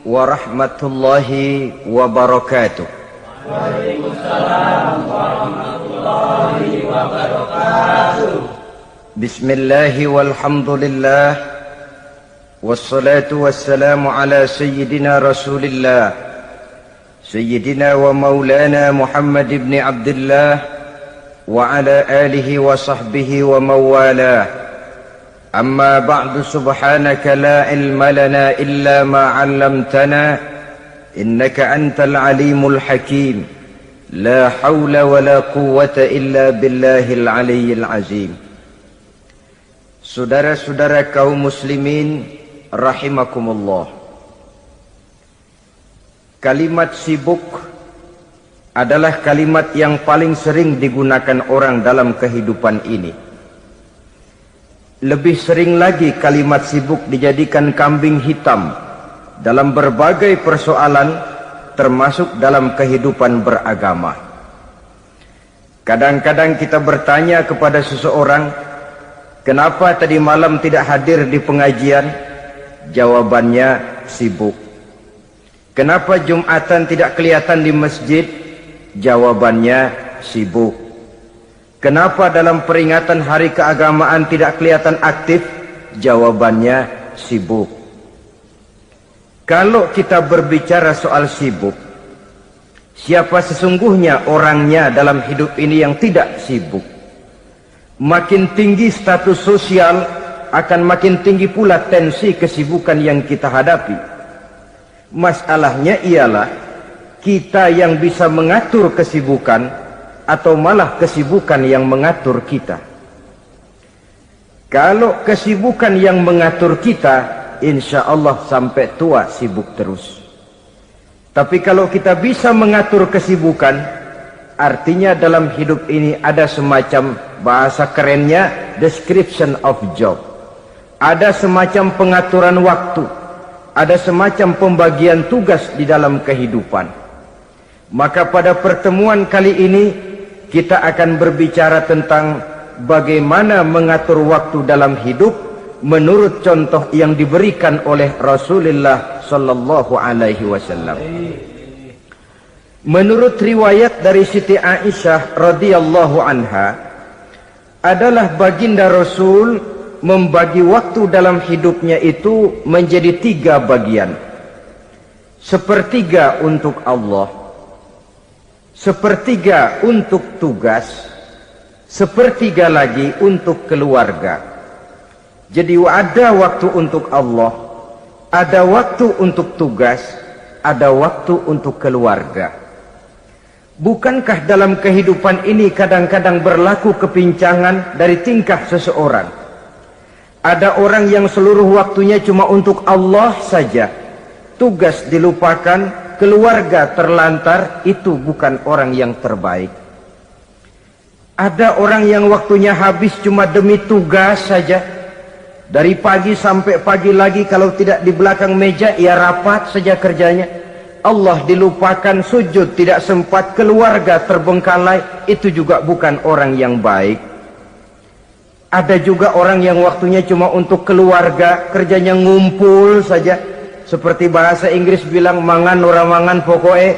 warahmatullahi wabarakatuh. Waalaikumsalam warahmatullahi wabarakatuh. Bismillahi walhamdulillah, wassalatu wassalamu ala sayyidina rasulillah, sayyidina wa maulana Muhammad ibn Abdullah wa ala alihi wa sahbihi wa mawalah. Amma ba'du, subhanaka la ilma lana illa ma 'allamtana innaka antal alimul hakim. La haula wa la quwwata illa billahil aliyyil azim. Saudara-saudara kaum muslimin rahimakumullah. Kalimat sibuk adalah kalimat yang paling sering digunakan orang dalam kehidupan ini. Lebih sering lagi kalimat sibuk dijadikan kambing hitam dalam berbagai persoalan, termasuk dalam kehidupan beragama. Kadang-kadang kita bertanya kepada seseorang, kenapa tadi malam tidak hadir di pengajian? Jawabannya, sibuk. Kenapa Jumatan tidak kelihatan di masjid? Jawabannya, sibuk. Kenapa dalam peringatan hari keagamaan tidak kelihatan aktif? Jawabannya, sibuk. Kalau kita berbicara soal sibuk, siapa sesungguhnya orangnya dalam hidup ini yang tidak sibuk? Makin tinggi status sosial, akan makin tinggi pula tensi kesibukan yang kita hadapi. Masalahnya ialah kita yang bisa mengatur kesibukan atau malah kesibukan yang mengatur kita. Kalau kesibukan yang mengatur kita, insya Allah sampai tua sibuk terus. Tapi kalau kita bisa mengatur kesibukan, artinya dalam hidup ini ada semacam, bahasa kerennya, description of job. Ada semacam pengaturan waktu, ada semacam pembagian tugas di dalam kehidupan. Maka pada pertemuan kali ini kita akan berbicara tentang bagaimana mengatur waktu dalam hidup menurut contoh yang diberikan oleh Rasulullah sallallahu alaihi wasallam. Menurut riwayat dari Siti Aisyah radhiyallahu anha, adalah baginda Rasul membagi waktu dalam hidupnya itu menjadi 3 bagian. Sepertiga untuk Allah, sepertiga untuk tugas, sepertiga lagi untuk keluarga. Jadi ada waktu untuk Allah, ada waktu untuk tugas, ada waktu untuk keluarga. Bukankah dalam kehidupan ini kadang-kadang berlaku kepincangan dari tingkah seseorang? Ada orang yang seluruh waktunya cuma untuk Allah saja, tugas dilupakan, keluarga terlantar. Itu bukan orang yang terbaik. Ada orang yang waktunya habis cuma demi tugas saja. Dari pagi sampai pagi lagi, kalau tidak di belakang meja, ia rapat saja kerjanya. Allah dilupakan, sujud tidak sempat, keluarga terbengkalai. Itu juga bukan orang yang baik. Ada juga orang yang waktunya cuma untuk keluarga, kerjanya ngumpul saja. Seperti bahasa Inggris bilang, mangan ora mangan pokoknya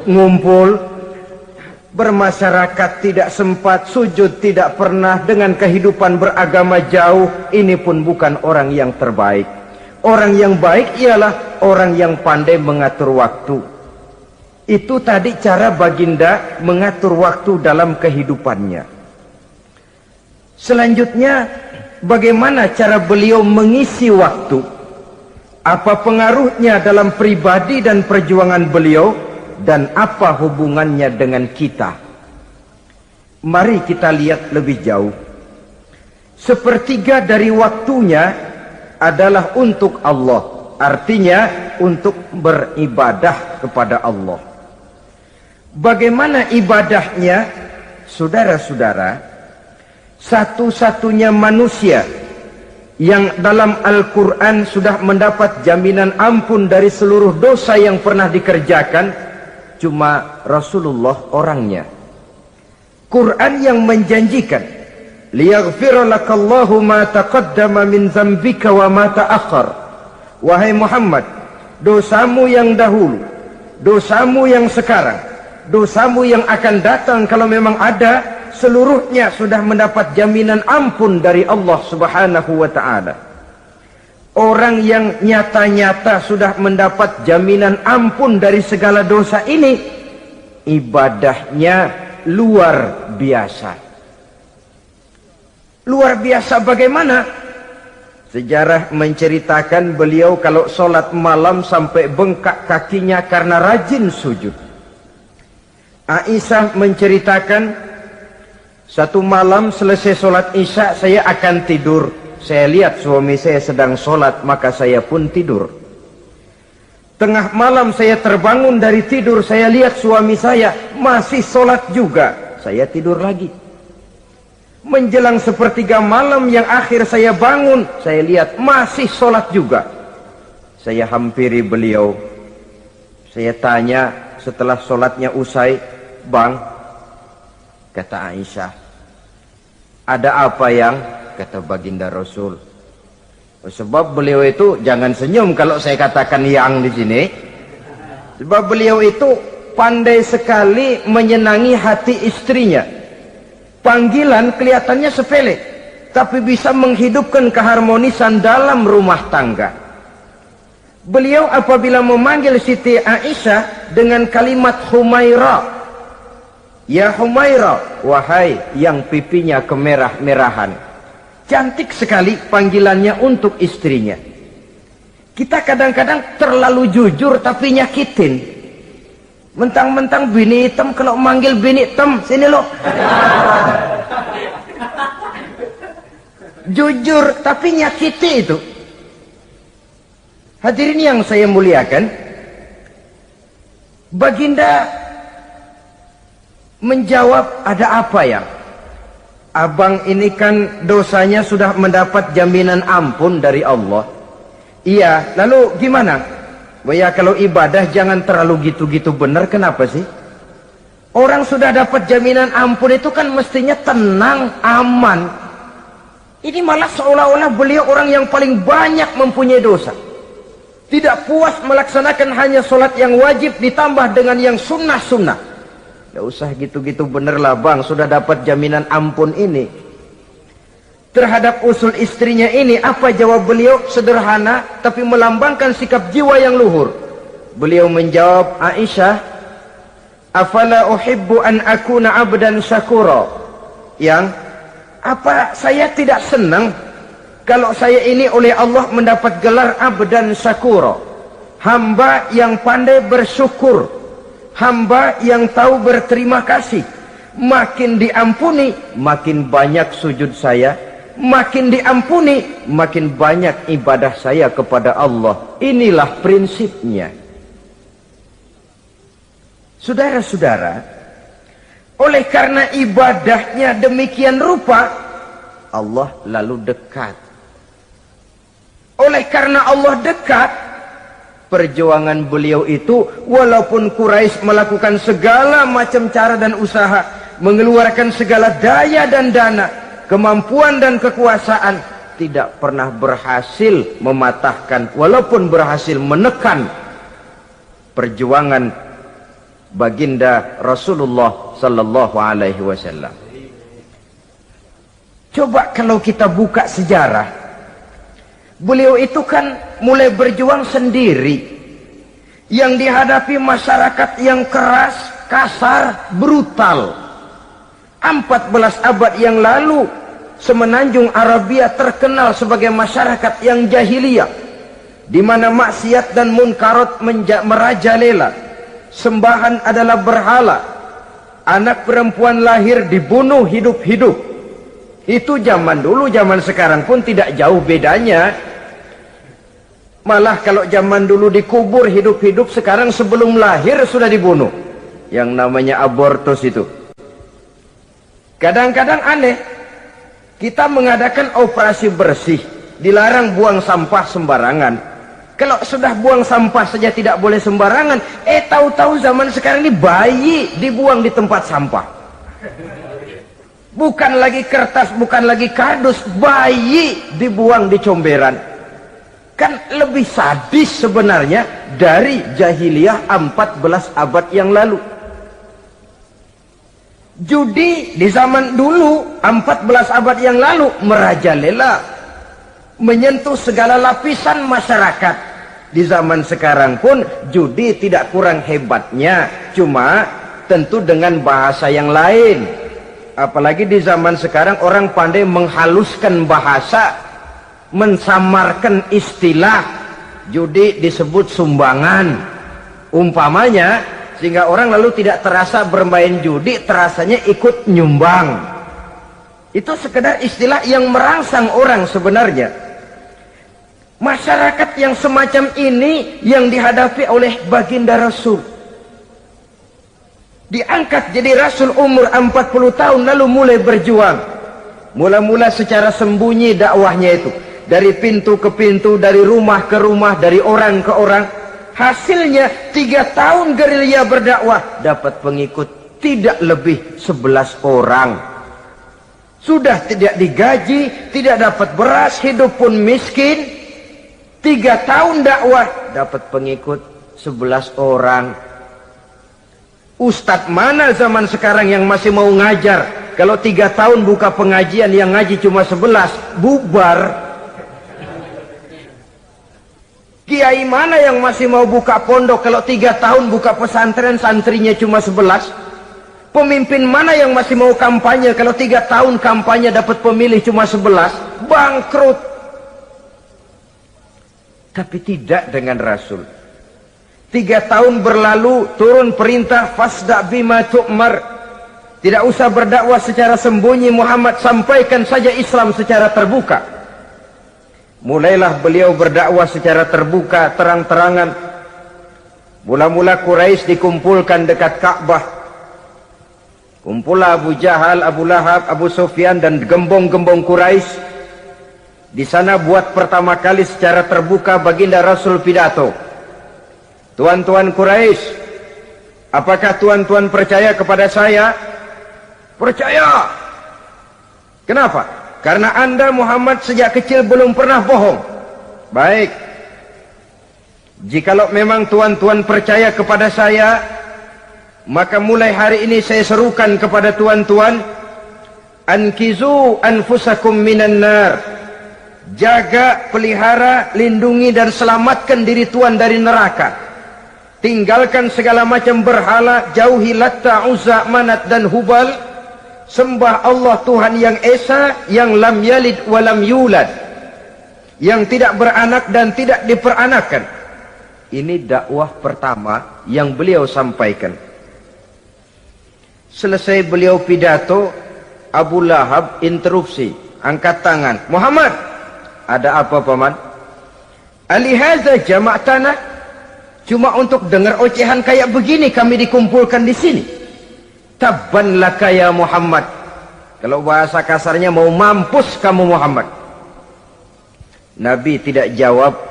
ngumpul. Bermasyarakat tidak sempat, sujud tidak pernah, dengan kehidupan beragama jauh. Ini pun bukan orang yang terbaik. Orang yang baik ialah orang yang pandai mengatur waktu. Itu tadi cara baginda mengatur waktu dalam kehidupannya. Selanjutnya, bagaimana cara beliau mengisi waktu? Apa pengaruhnya dalam pribadi dan perjuangan beliau, dan apa hubungannya dengan kita? Mari kita lihat lebih jauh. Sepertiga dari waktunya adalah untuk Allah, artinya untuk beribadah kepada Allah. Bagaimana ibadahnya? Saudara-saudara, satu-satunya manusia yang dalam Al-Quran sudah mendapat jaminan ampun dari seluruh dosa yang pernah dikerjakan, cuma Rasulullah orangnya. Quran yang menjanjikan, liyaghfira lakallahu ma taqaddama min dzambika wa ma ta'akhkhar. Wahai Muhammad, dosamu yang dahulu, dosamu yang sekarang, dosamu yang akan datang kalau memang ada, seluruhnya sudah mendapat jaminan ampun dari Allah Subhanahu wa ta'ala. Orang yang nyata-nyata sudah mendapat jaminan ampun dari segala dosa ini, ibadahnya luar biasa. Luar biasa bagaimana? Sejarah menceritakan beliau kalau sholat malam sampai bengkak kakinya karena rajin sujud. Aisyah menceritakan, satu malam selesai sholat isya saya akan tidur. Saya lihat suami saya sedang sholat, maka saya pun tidur. Tengah malam saya terbangun dari tidur, saya lihat suami saya masih sholat juga. Saya tidur lagi. Menjelang sepertiga malam yang akhir saya bangun, saya lihat masih sholat juga. Saya hampiri beliau. Saya tanya setelah sholatnya usai, "Bang," kata Aisyah, "ada apa yang?" Kata baginda Rasul. Sebab beliau itu, jangan senyum kalau saya katakan yang di sini. Sebab beliau itu pandai sekali menyenangi hati istrinya. Panggilan kelihatannya sepele, tapi bisa menghidupkan keharmonisan dalam rumah tangga. Beliau apabila memanggil Siti Aisyah dengan kalimat Humaira, "Ya Humaira," wahai yang pipinya kemerah-merahan. Cantik sekali panggilannya untuk istrinya. Kita kadang-kadang terlalu jujur tapi nyakitin. Mentang-mentang bini hitam, kalau manggil bini hitam, sini lo. Jujur tapi nyakiti itu. Hadirin yang saya muliakan, baginda menjawab, "Ada apa yang? Abang ini kan dosanya sudah mendapat jaminan ampun dari Allah." "Iya, lalu gimana?" "Ya kalau ibadah jangan terlalu gitu-gitu benar." "Kenapa sih?" Orang sudah dapat jaminan ampun itu kan mestinya tenang, aman. Ini malah seolah-olah beliau orang yang paling banyak mempunyai dosa. Tidak puas melaksanakan hanya sholat yang wajib ditambah dengan yang sunnah-sunnah. "Gak usah gitu-gitu bener lah bang, sudah dapat jaminan ampun ini." Terhadap usul istrinya ini, apa jawab beliau? Sederhana tapi melambangkan sikap jiwa yang luhur. Beliau menjawab, "Aisyah, afala uhibbu an akuna abdan syakura." Yang, apa saya tidak senang kalau saya ini oleh Allah mendapat gelar abdan syakura, hamba yang pandai bersyukur, hamba yang tahu berterima kasih. Makin diampuni, makin banyak sujud saya. Makin diampuni, makin banyak ibadah saya kepada Allah. Inilah prinsipnya. Saudara-saudara, oleh karena ibadahnya demikian rupa, Allah lalu dekat. Oleh karena Allah dekat, perjuangan beliau itu, walaupun Quraisy melakukan segala macam cara dan usaha, mengeluarkan segala daya dan dana, kemampuan dan kekuasaan, tidak pernah berhasil mematahkan, walaupun berhasil menekan perjuangan baginda Rasulullah sallallahu alaihi wasallam. Coba kalau kita buka sejarah, beliau itu kan mulai berjuang sendiri, yang dihadapi masyarakat yang keras, kasar, brutal. 14 abad yang lalu, semenanjung Arabia terkenal sebagai masyarakat yang jahiliyah, di mana maksiat dan munkarat merajalela. Sembahan adalah berhala. Anak perempuan lahir dibunuh hidup-hidup. Itu zaman dulu, zaman sekarang pun tidak jauh bedanya. Malah kalau zaman dulu dikubur hidup-hidup, sekarang sebelum lahir sudah dibunuh. Yang namanya abortus itu. Kadang-kadang aneh, kita mengadakan operasi bersih, dilarang buang sampah sembarangan. Kalau sudah buang sampah saja tidak boleh sembarangan, tahu-tahu zaman sekarang ini bayi dibuang di tempat sampah. Bukan lagi kertas, bukan lagi kardus, bayi dibuang di comberan. Kan lebih sadis sebenarnya dari jahiliyah 14 abad yang lalu. Judi di zaman dulu 14 abad yang lalu merajalela, menyentuh segala lapisan masyarakat. Di zaman sekarang pun judi tidak kurang hebatnya, cuma tentu dengan bahasa yang lain. Apalagi di zaman sekarang orang pandai menghaluskan bahasa, mensamarkan istilah. Judi disebut sumbangan umpamanya, sehingga orang lalu tidak terasa bermain judi, terasanya ikut nyumbang. Itu sekedar istilah yang merangsang orang sebenarnya. Masyarakat yang semacam ini yang dihadapi oleh baginda Rasul. Diangkat jadi Rasul umur 40 tahun lalu mulai berjuang. Mula-mula secara sembunyi dakwahnya itu. Dari pintu ke pintu, dari rumah ke rumah, dari orang ke orang. Hasilnya 3 tahun gerilya berdakwah, dapat pengikut tidak lebih 11 orang. Sudah tidak digaji, tidak dapat beras, hidup pun miskin. 3 tahun dakwah, dapat pengikut 11 orang. Ustadz mana zaman sekarang yang masih mau ngajar? Kalau 3 tahun buka pengajian, yang ngaji cuma 11, bubar. Kiai mana yang masih mau buka pondok kalau 3 tahun buka pesantren, santrinya cuma 11? Pemimpin mana yang masih mau kampanye kalau 3 tahun kampanye dapat pemilih cuma 11? Bangkrut. Tapi tidak dengan Rasul. 3 tahun berlalu, turun perintah fasda bima tu'mar. Tidak usah berdakwah secara sembunyi Muhammad, sampaikan saja Islam secara terbuka. Mulailah beliau berdakwah secara terbuka, terang-terangan. Mula-mula Quraisy dikumpulkan dekat Ka'bah. Kumpulah Abu Jahal, Abu Lahab, Abu Sufyan dan gembong-gembong Quraisy. Di sana buat pertama kali secara terbuka baginda Rasul pidato. Tuan-tuan Quraisy, apakah tuan-tuan percaya kepada saya? Percaya. Kenapa? Karena Anda Muhammad sejak kecil belum pernah bohong. Baik. Jikalau memang tuan-tuan percaya kepada saya, maka mulai hari ini saya serukan kepada tuan-tuan, ankizu anfusakum minan nar. Jaga, pelihara, lindungi dan selamatkan diri tuan dari neraka. Tinggalkan segala macam berhala, jauhi Latta, Uzza, Manat dan Hubal. Sembah Allah Tuhan yang Esa, yang lam yalid walam yulad, yang tidak beranak dan tidak diperanakan. Ini dakwah pertama yang beliau sampaikan. Selesai beliau pidato, Abu Lahab interupsi, angkat tangan. Muhammad, ada apa paman? Alihaza jama'tana, cuma untuk dengar ocehan kayak begini kami dikumpulkan di sini. Tabban laka ya Muhammad. Kalau bahasa kasarnya mau mampus kamu Muhammad. Nabi tidak jawab,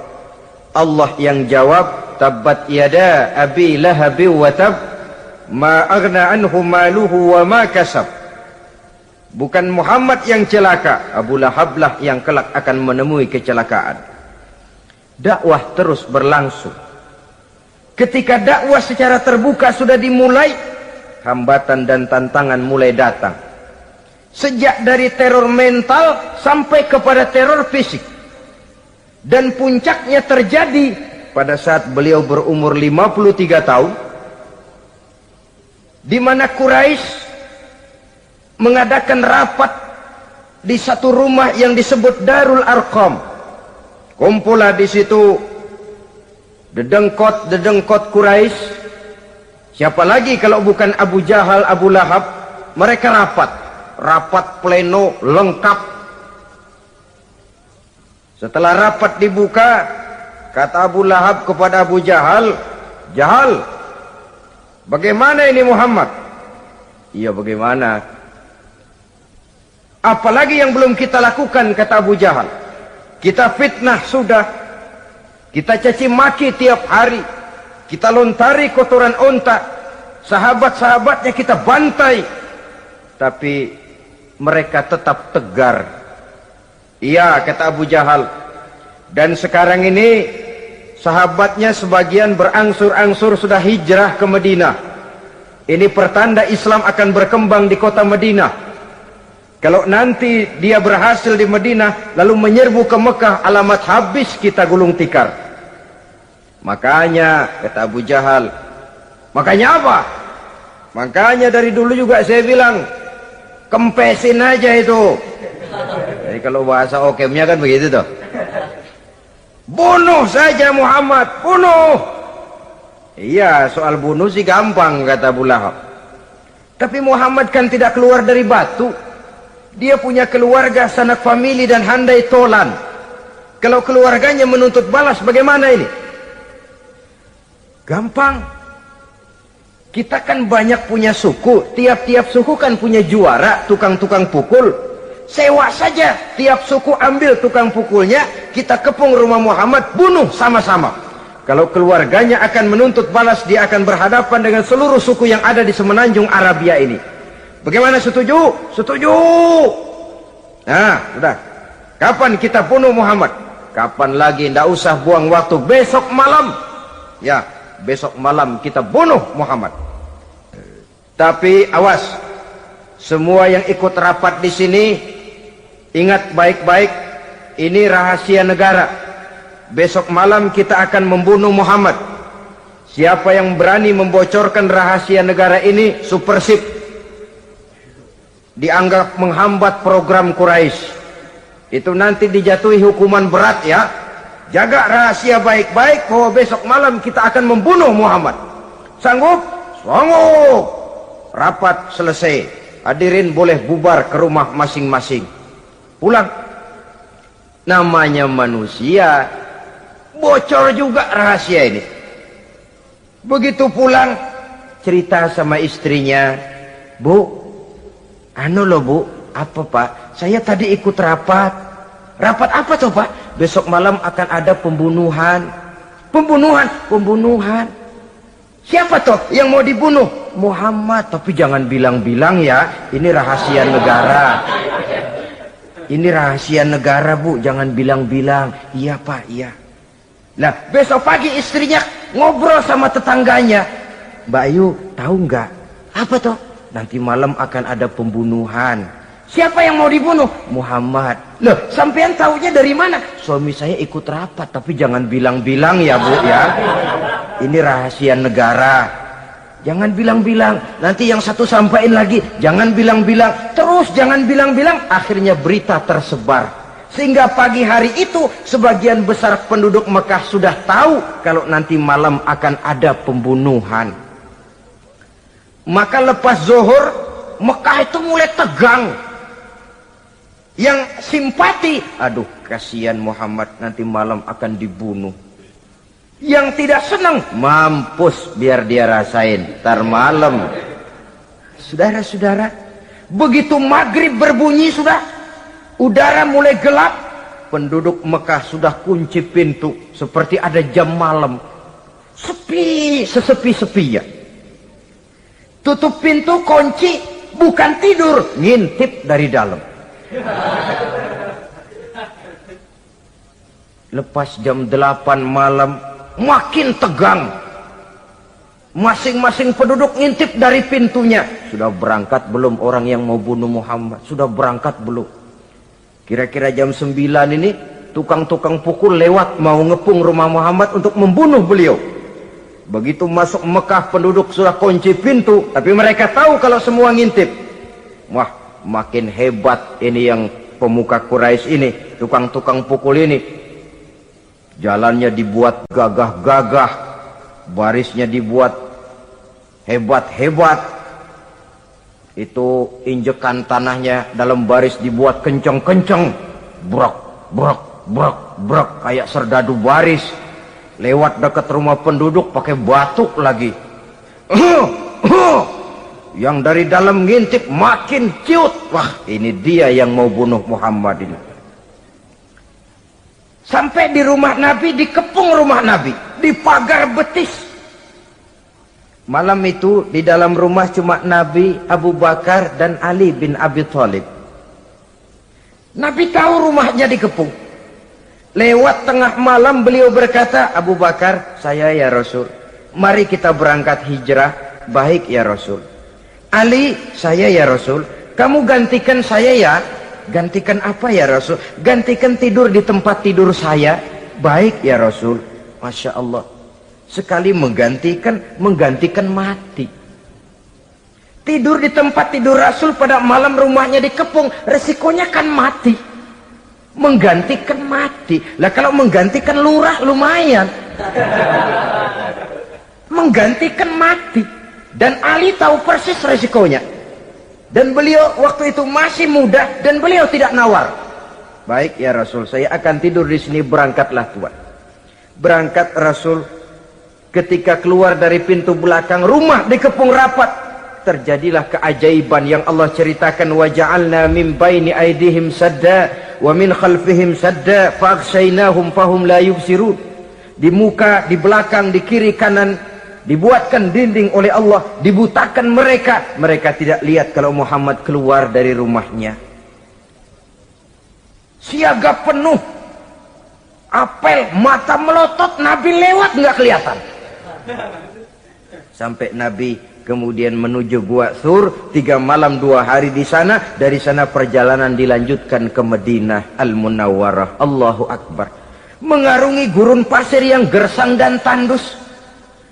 Allah yang jawab. Tabbat yada abi lahabi wa tab, ma aghna anhu maluhu wa ma kasab. Bukan Muhammad yang celaka, Abu Lahab lah yang kelak akan menemui kecelakaan. Dakwah terus berlangsung. Ketika dakwah secara terbuka sudah dimulai, hambatan dan tantangan mulai datang. Sejak dari teror mental sampai kepada teror fisik. Dan puncaknya terjadi pada saat beliau berumur 53 tahun. Di mana Quraisy mengadakan rapat di satu rumah yang disebut Darul Arqam. Kumpulah di situ dedengkot Quraisy. Siapa lagi kalau bukan Abu Jahal, Abu Lahab? Mereka rapat pleno lengkap. Setelah rapat dibuka, kata Abu Lahab kepada Abu Jahal, Jahal, bagaimana ini Muhammad? Iya bagaimana? Apalagi yang belum kita lakukan, kata Abu Jahal. Kita fitnah sudah, kita caci maki tiap hari, kita lontari kotoran onta, sahabat-sahabatnya kita bantai, tapi mereka tetap tegar. Iya, kata Abu Jahal, Dan sekarang ini sahabatnya sebagian berangsur-angsur sudah hijrah ke Madinah. Ini pertanda Islam akan berkembang di kota Madinah. Kalau nanti dia berhasil di Madinah lalu menyerbu ke Mekah, alamat habis kita gulung tikar. Makanya kata Abu Jahal, makanya apa? Makanya dari dulu juga saya bilang, kempesin aja itu. Jadi kalau bahasa okemnya kan begitu toh. Bunuh saja Muhammad, bunuh. Iya, soal bunuh sih gampang kata Abu Lahab. Tapi Muhammad kan tidak keluar dari batu. Dia punya keluarga, sanak famili dan handai tolan. Kalau keluarganya menuntut balas bagaimana ini? Gampang. Kita kan banyak punya suku. Tiap-tiap suku kan punya juara, tukang-tukang pukul. Sewa saja, tiap suku ambil tukang pukulnya, kita kepung rumah Muhammad, bunuh sama-sama. Kalau keluarganya akan menuntut balas, dia akan berhadapan dengan seluruh suku yang ada di semenanjung Arabia ini. Bagaimana, setuju? Setuju. Nah, sudah. Kapan kita bunuh Muhammad? Kapan lagi? Tidak usah buang waktu. Besok malam. Ya, besok malam kita bunuh Muhammad. Tapi awas, semua yang ikut rapat di sini, ingat baik-baik, ini rahasia negara. Besok malam kita akan membunuh Muhammad. Siapa yang berani membocorkan rahasia negara ini, supersip. Dianggap menghambat program Quraisy. Itu nanti dijatuhi hukuman berat ya. Jaga rahasia baik-baik bahwa besok malam kita akan membunuh Muhammad. Sanggup? Sanggup. Rapat selesai. Hadirin boleh bubar ke rumah masing-masing. Pulang. Namanya manusia, bocor juga rahasia ini. Begitu pulang, cerita sama istrinya, Bu, anu loh Bu, apa Pak? Saya tadi ikut rapat. Rapat apa tuh Pak? Besok malam akan ada pembunuhan. Pembunuhan? Pembunuhan. Siapa tuh yang mau dibunuh? Muhammad. Tapi jangan bilang-bilang ya, ini rahasia negara. Ini rahasia negara Bu, jangan bilang-bilang. Iya Pak, iya. Nah, besok pagi istrinya ngobrol sama tetangganya. Mbak Ayu, tahu nggak? Apa toh? Nanti malam akan ada pembunuhan. Siapa yang mau dibunuh? Muhammad. Loh, sampean tahunya dari mana? Suami saya ikut rapat, tapi jangan bilang-bilang ya Bu ya. Ini rahasia negara. Jangan bilang-bilang, nanti yang satu sampaikan lagi, jangan bilang-bilang, terus jangan bilang-bilang, akhirnya berita tersebar. Sehingga pagi hari itu, sebagian besar penduduk Mekah sudah tahu kalau nanti malam akan ada pembunuhan. Maka lepas zuhur, Mekah itu mulai tegang. Yang simpati, aduh kasihan Muhammad nanti malam akan dibunuh. Yang tidak senang, mampus biar dia rasain ntar malam. Saudara-saudara, begitu maghrib berbunyi sudah, udara mulai gelap, penduduk Mekah sudah kunci pintu seperti ada jam malam. Sepi, sesepi-sepinya. Tutup pintu, kunci, bukan tidur, ngintip dari dalam. Lepas jam 8 malam, makin tegang. Masing-masing penduduk ngintip dari pintunya. Sudah berangkat belum orang yang mau bunuh Muhammad? Sudah berangkat belum? Kira-kira jam 9 ini tukang-tukang pukul lewat mau ngepung rumah Muhammad untuk membunuh beliau. Begitu masuk Mekah, penduduk sudah kunci pintu, tapi mereka tahu kalau semua ngintip. Wah, makin hebat ini yang pemuka Quraisy ini, tukang-tukang pukul ini. Jalannya dibuat gagah-gagah, barisnya dibuat hebat-hebat. Itu injekan tanahnya dalam baris dibuat kenceng-kenceng, brok, brok, brok, brok, kayak serdadu baris. Lewat dekat rumah penduduk pakai batuk lagi. Yang dari dalam ngintip makin ciut. Wah, ini dia yang mau bunuh Muhammad ini. Sampai di rumah Nabi, dikepung rumah Nabi, di pagar betis. Malam itu di dalam rumah cuma Nabi, Abu Bakar dan Ali bin Abi Thalib. Nabi tahu rumahnya dikepung. Lewat tengah malam beliau berkata, Abu Bakar, saya ya Rasul, mari kita berangkat hijrah. Baik ya Rasul. Ali, saya ya Rasul, kamu gantikan saya ya. Gantikan apa ya Rasul? Gantikan tidur di tempat tidur saya. Baik ya Rasul. Masya Allah, sekali menggantikan mati. Tidur di tempat tidur Rasul pada malam, rumahnya dikepung, resikonya kan mati. Menggantikan mati. Lah kalau menggantikan lurah lumayan. Menggantikan mati. Dan Ali tahu persis resikonya. Dan beliau waktu itu masih muda dan beliau tidak nawar. Baik ya Rasul, saya akan tidur di sini, berangkatlah Tuan. Berangkat Rasul. Ketika keluar dari pintu belakang, rumah dikepung rapat. Terjadilah keajaiban yang Allah ceritakan, wa ja'alna min baini aydihim sadda wa min khalfihim sadda fa'aghshaynahum fahum la yubsirun. Di muka, di belakang, di kiri kanan dibuatkan dinding oleh Allah, dibutakan mereka. Mereka tidak lihat kalau Muhammad keluar dari rumahnya. Siaga penuh, apel, mata melotot, Nabi lewat nggak kelihatan. Sampai Nabi kemudian menuju Gua Thur, 3 malam 2 hari di sana. Dari sana perjalanan dilanjutkan ke Madinah Al-Munawwarah. Allahu Akbar. Mengarungi gurun pasir yang gersang dan tandus,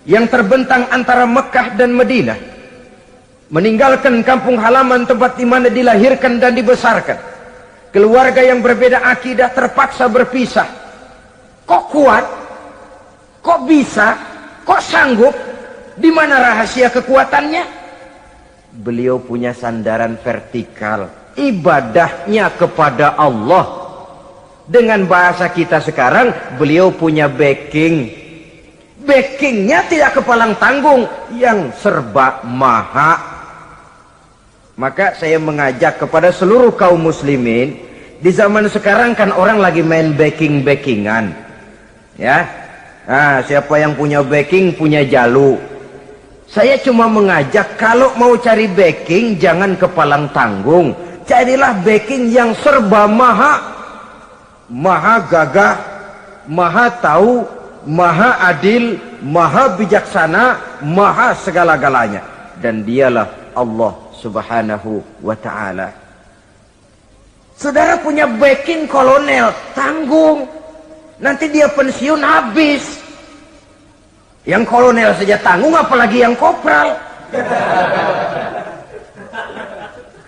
yang terbentang antara Mekah dan Madinah. Meninggalkan kampung halaman tempat di mana dilahirkan dan dibesarkan. Keluarga yang berbeda akidah terpaksa berpisah. Kok kuat? Kok bisa? Kok sanggup? Di mana rahasia kekuatannya? Beliau punya sandaran vertikal, ibadahnya kepada Allah. Dengan bahasa kita sekarang, beliau punya backing. Backingnya tidak kepalang tanggung, yang serba maha. Maka saya mengajak kepada seluruh kaum muslimin, di zaman sekarang kan orang lagi main backing-backingan, ya. Nah, siapa yang punya backing punya jalu. Saya cuma mengajak, kalau mau cari backing jangan kepalang tanggung, carilah backing yang serba maha. Maha gagah, maha tahu, maha adil, maha bijaksana, maha segala-galanya. Dan dialah Allah subhanahu wa ta'ala. Saudara punya backing kolonel, tanggung. Nanti dia pensiun habis. Yang kolonel saja tanggung, apalagi yang kopral.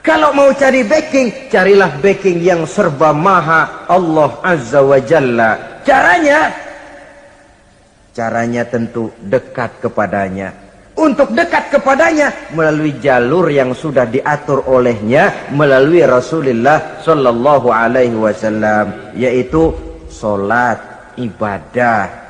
Kalau mau cari backing, carilah backing yang serba maha, Allah Azza wa Jalla. Caranya tentu dekat kepadanya. Untuk dekat kepadanya melalui jalur yang sudah diatur olehnya, melalui Rasulullah Sallallahu Alaihi Wasallam, yaitu solat, ibadah.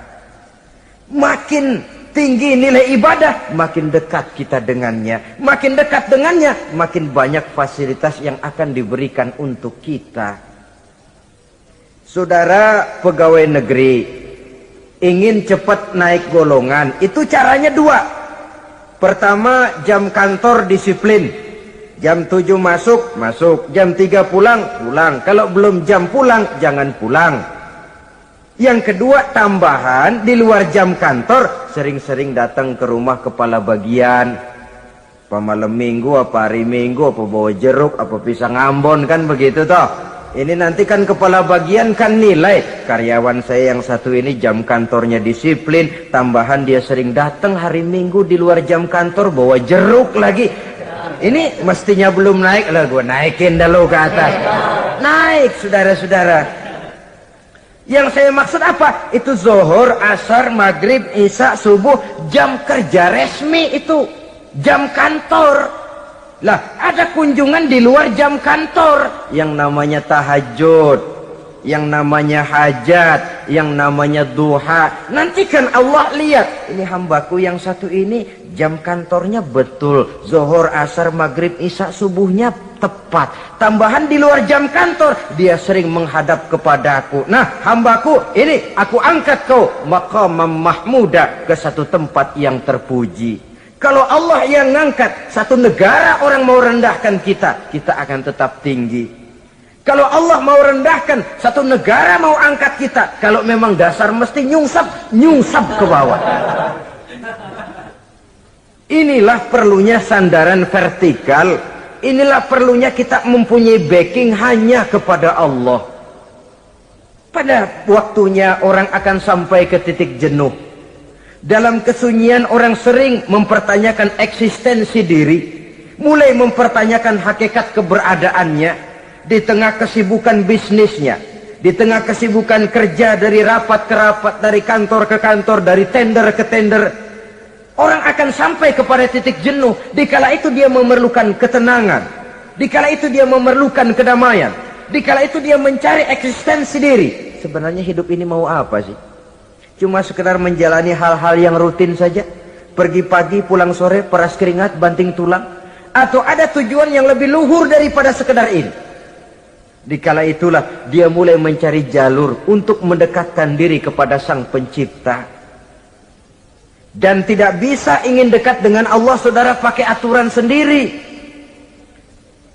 Makin tinggi nilai ibadah, makin dekat kita dengannya. Makin dekat dengannya, makin banyak fasilitas yang akan diberikan untuk kita. Saudara pegawai negeri ingin cepat naik golongan, itu caranya 2. Pertama, jam kantor disiplin. Jam 7 masuk, jam 3 pulang. Kalau belum jam pulang, jangan pulang. Yang kedua, tambahan di luar jam kantor, sering-sering datang ke rumah kepala bagian. Apa malam minggu, apa hari minggu, apa bawa jeruk, apa pisang Ambon, kan begitu toh. Ini nanti kan kepala bagian kan nilai, karyawan saya yang satu ini jam kantornya disiplin, tambahan dia sering datang hari minggu di luar jam kantor bawa jeruk lagi. Ini mestinya belum naik, lah gue naikin dulu ke atas. Naik, saudara-saudara. Yang saya maksud apa? Itu zuhur, asar, maghrib, isya, subuh, jam kerja resmi itu. Jam kantor. Lah, ada kunjungan di luar jam kantor. Yang namanya tahajud, yang namanya hajat, yang namanya duha. Nanti kan Allah lihat, ini hambaku yang satu ini jam kantornya betul. Zuhur, asar, maghrib, isya, subuhnya tepat. Tambahan di luar jam kantor, dia sering menghadap kepadaku. Nah, hambaku ini aku angkat kau maqamam mahmuda, ke satu tempat yang terpuji. Kalau Allah yang ngangkat, satu negara orang mau rendahkan kita, kita akan tetap tinggi. Kalau Allah mau rendahkan, satu negara mau angkat kita, kalau memang dasar mesti nyungsap ke bawah. Inilah perlunya sandaran vertikal. Inilah perlunya kita mempunyai backing hanya kepada Allah. Pada waktunya orang akan sampai ke titik jenuh. Dalam kesunyian orang sering mempertanyakan eksistensi diri, mulai mempertanyakan hakikat keberadaannya. Di tengah kesibukan bisnisnya, di tengah kesibukan kerja dari rapat ke rapat, dari kantor ke kantor, dari tender ke tender, orang akan sampai kepada titik jenuh. Dikala itu dia memerlukan ketenangan, dikala itu dia memerlukan kedamaian, dikala itu dia mencari eksistensi diri. Sebenarnya hidup ini mau apa sih? Cuma sekedar menjalani hal-hal yang rutin saja, pergi pagi pulang sore, peras keringat banting tulang, atau ada tujuan yang lebih luhur daripada sekedar ini? Dikala itulah dia mulai mencari jalur untuk mendekatkan diri kepada Sang Pencipta. Dan tidak bisa ingin dekat dengan Allah, saudara, pakai aturan sendiri.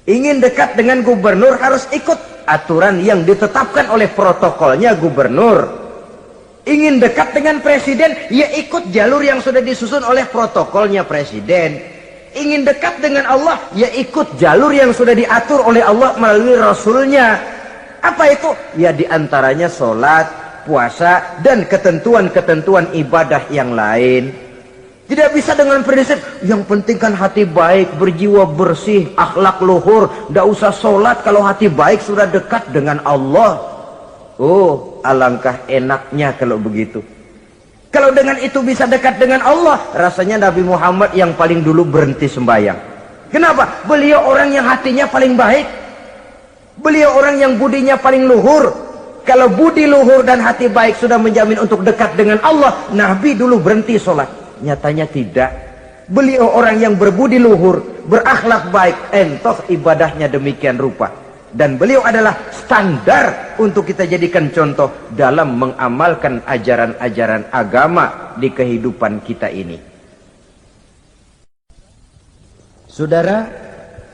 Ingin dekat dengan gubernur harus ikut aturan yang ditetapkan oleh protokolnya gubernur. Ingin dekat dengan presiden, ya ikut jalur yang sudah disusun oleh protokolnya presiden. Ingin dekat dengan Allah, ya ikut jalur yang sudah diatur oleh Allah melalui Rasulnya. Apa itu? Ya diantaranya sholat, puasa, dan ketentuan-ketentuan ibadah yang lain. Tidak bisa dengan prinsip, yang penting kan hati baik, berjiwa bersih, akhlak luhur. Tidak usah sholat kalau hati baik sudah dekat dengan Allah. Oh, alangkah enaknya kalau begitu. Kalau dengan itu bisa dekat dengan Allah, rasanya Nabi Muhammad yang paling dulu berhenti sembahyang. Kenapa? Beliau orang yang hatinya paling baik. Beliau orang yang budinya paling luhur. Kalau budi luhur dan hati baik sudah menjamin untuk dekat dengan Allah, Nabi dulu berhenti sholat. Nyatanya tidak. Beliau orang yang berbudi luhur, berakhlak baik, entoh ibadahnya demikian rupa. Dan beliau adalah standar untuk kita jadikan contoh dalam mengamalkan ajaran-ajaran agama di kehidupan kita ini. Saudara,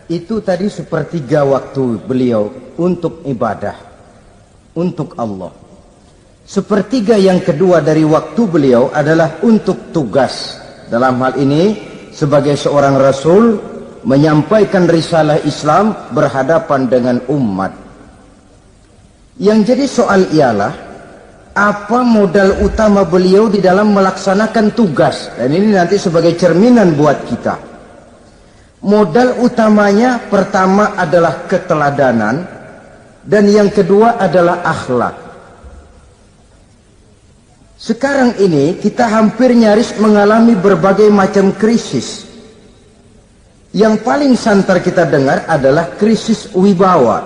itu tadi sepertiga waktu beliau untuk ibadah, untuk Allah. Sepertiga yang kedua dari waktu beliau adalah untuk tugas. Dalam hal ini, sebagai seorang Rasul, menyampaikan risalah Islam berhadapan dengan umat. Yang jadi soal ialah, apa modal utama beliau di dalam melaksanakan tugas? Dan ini nanti sebagai cerminan buat kita. Modal utamanya pertama adalah keteladanan, dan yang kedua adalah akhlak. Sekarang ini kita hampir nyaris mengalami berbagai macam krisis. Yang paling santer kita dengar adalah krisis wibawa.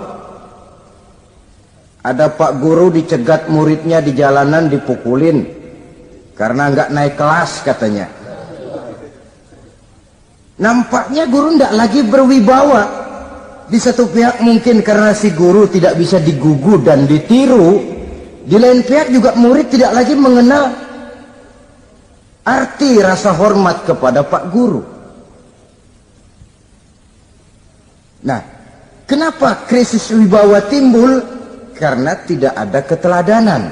Ada pak guru dicegat muridnya di jalanan, dipukulin karena nggak naik kelas katanya. Nampaknya guru nggak lagi berwibawa. Di satu pihak mungkin karena si guru tidak bisa digugu dan ditiru. Di lain pihak juga murid tidak lagi mengenal arti rasa hormat kepada pak guru. Nah, kenapa krisis wibawa timbul? Karena tidak ada keteladanan.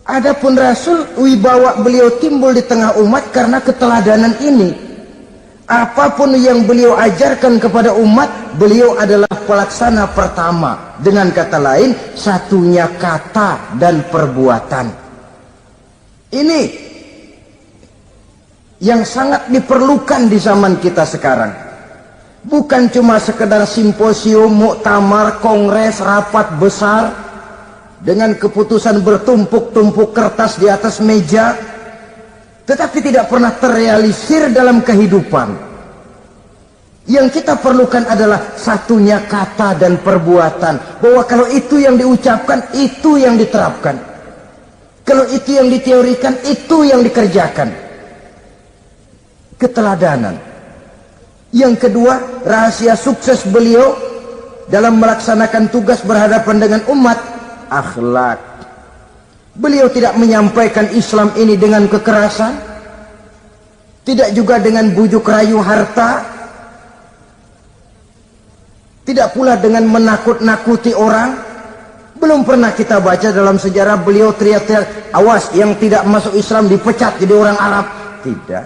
Adapun Rasul, wibawa beliau timbul di tengah umat karena keteladanan ini. Apapun yang beliau ajarkan kepada umat, beliau adalah pelaksana pertama. Dengan kata lain, satunya kata dan perbuatan. Ini yang sangat diperlukan di zaman kita sekarang. Bukan cuma sekedar simposium, muktamar, kongres, rapat besar dengan keputusan bertumpuk-tumpuk kertas di atas meja, tetapi tidak pernah terrealisir dalam kehidupan. Yang kita perlukan adalah satunya kata dan perbuatan, bahwa kalau itu yang diucapkan, itu yang diterapkan. Kalau itu yang diteorikan, itu yang dikerjakan. Keteladanan. Yang kedua, rahasia sukses beliau dalam melaksanakan tugas berhadapan dengan umat, akhlak. Beliau tidak menyampaikan Islam ini dengan kekerasan, tidak juga dengan bujuk rayu harta, Tidak pula dengan menakut-nakuti orang. Belum pernah kita baca dalam sejarah beliau teriak-teriak, awas yang tidak masuk Islam dipecat jadi orang Arab. Tidak.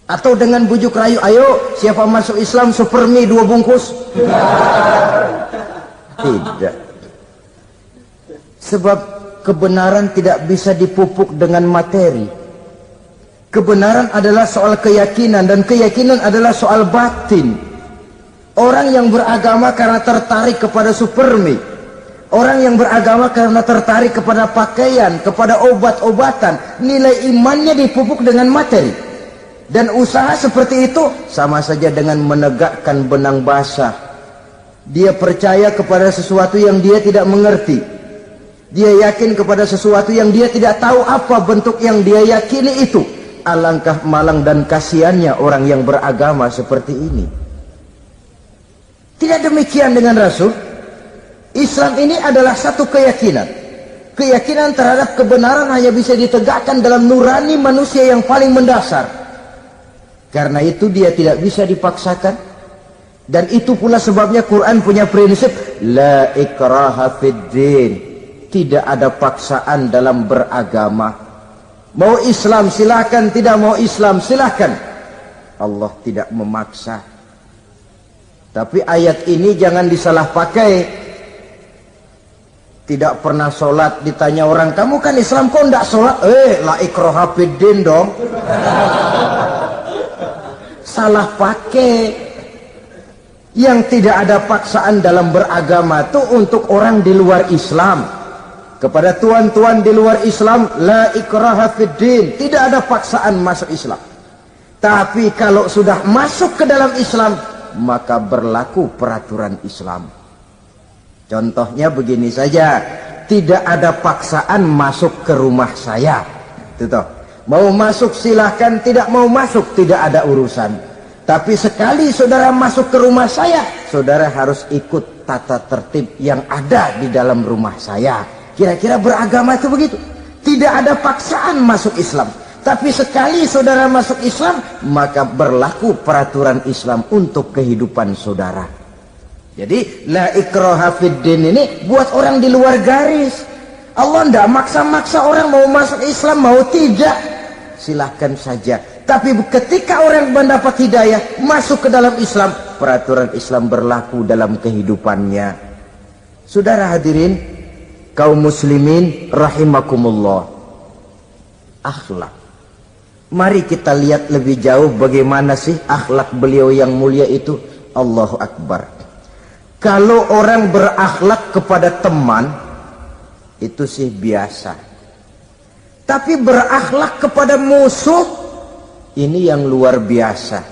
Atau dengan bujuk rayu, ayo siapa masuk Islam super mie 2 bungkus. Tidak. Sebab kebenaran tidak bisa dipupuk dengan materi. Kebenaran adalah soal keyakinan, dan keyakinan adalah soal batin. Orang yang beragama karena tertarik kepada supermi, orang yang beragama karena tertarik kepada pakaian, kepada obat-obatan, nilai imannya dipupuk dengan materi. Dan usaha seperti itu sama saja dengan menegakkan benang basah. Dia percaya kepada sesuatu yang dia tidak mengerti. Dia yakin kepada sesuatu yang dia tidak tahu apa bentuk yang dia yakini itu. Alangkah malang dan kasihannya orang yang beragama seperti ini. Tidak demikian dengan Rasul. Islam ini adalah satu keyakinan. Keyakinan terhadap kebenaran hanya bisa ditegakkan dalam nurani manusia yang paling mendasar. Karena itu dia tidak bisa dipaksakan. Dan itu pula sebabnya Quran punya prinsip la ikraha fid din. Tidak ada paksaan dalam beragama. Mau Islam silakan, tidak mau Islam silakan. Allah tidak memaksa. Tapi ayat ini jangan disalah pakai. Tidak pernah sholat, ditanya orang, kamu kan Islam kok tidak sholat? La ikraha fid din dong. Salah pakai. Yang tidak ada paksaan dalam beragama itu untuk orang di luar Islam. Kepada tuan-tuan di luar Islam, la ikraha fid din. Tidak ada paksaan masuk Islam. Tapi kalau sudah masuk ke dalam Islam, maka berlaku peraturan Islam. Contohnya begini saja, tidak ada paksaan masuk ke rumah saya. Itu toh. Mau masuk silahkan, tidak mau masuk tidak ada urusan. Tapi sekali saudara masuk ke rumah saya, saudara harus ikut tata tertib yang ada di dalam rumah saya. Kira-kira beragama itu begitu. Tidak ada paksaan masuk Islam. Tapi sekali saudara masuk Islam, maka berlaku peraturan Islam untuk kehidupan saudara. Jadi la ikraha fid din ini buat orang di luar garis. Allah tidak maksa-maksa orang mau masuk Islam, mau tidak. Silahkan saja. Tapi ketika orang mendapat hidayah, masuk ke dalam Islam, peraturan Islam berlaku dalam kehidupannya. Saudara hadirin, kaum muslimin rahimakumullah. Akhlak. Mari kita lihat lebih jauh bagaimana sih akhlak beliau yang mulia itu. Allahu Akbar. Kalau orang berakhlak kepada teman, itu sih biasa. Tapi berakhlak kepada musuh, ini yang luar biasa.